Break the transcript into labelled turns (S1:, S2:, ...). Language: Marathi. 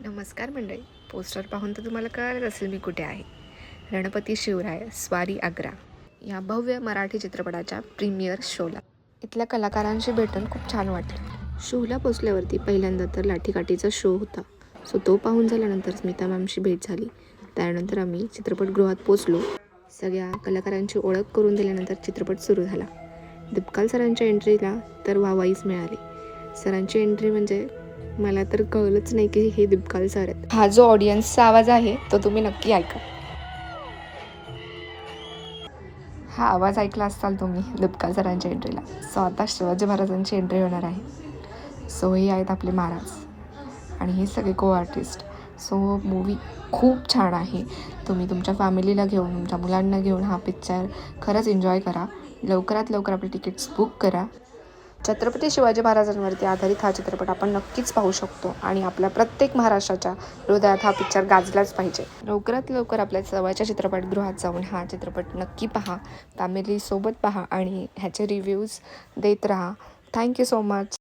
S1: नमस्कार मंडळी. पोस्टर पाहून तर तुम्हाला कळलं असेल मी कुठे आहे. रणपती शिवराय स्वारी आग्रा या भव्य मराठी चित्रपटाच्या प्रीमियर शोला. इथल्या कलाकारांशी भेटून खूप छान वाटलं. शोला पोचल्यावरती पहिल्यांदा तर लाठीकाठीचा शो होता. सो तो पाहून झाल्यानंतर स्मिता मॅमशी भेट झाली. त्यानंतर आम्ही चित्रपटगृहात पोचलो. सगळ्या कलाकारांची ओळख करून दिल्यानंतर चित्रपट सुरू झाला. दिपकाल सरांच्या एंट्रीला तर वाहवाईच मिळाली. सरांची एंट्री म्हणजे मला तर कळलंच नाही की हे दिपकाल सर आहेत. हा जो ऑडियन्सचा आवाज आहे तो तुम्ही नक्की ऐका. हा आवाज ऐकला असाल तुम्ही दिपकाल सरांच्या एंट्रीला. सो आता शिवाजी महाराजांची एंट्री होणार आहे. सो हे आहेत आपले महाराज आणि हे सगळे को आर्टिस्ट. सो मूवी खूप छान आहे. तुम्ही तुमच्या फॅमिलीला घेऊन तुमच्या मुलांना घेऊन हा पिक्चर खरंच एन्जॉय करा. लवकरात लवकर आपले तिकीट्स बुक करा. छत्रपती शिवाजी महाराजांवरती आधारित हा चित्रपट आपण नक्कीच पाहू शकतो आणि आपल्या प्रत्येक महाराष्ट्राच्या हृदयात हा पिक्चर गाजलाच पाहिजे. लवकरात लवकर आपल्या जवळच्या चित्रपटगृहात जाऊन हा चित्रपट नक्की पहा. फॅमिलीसोबत पहा आणि ह्याचे रिव्ह्यूज देत राहा. Thank you so much.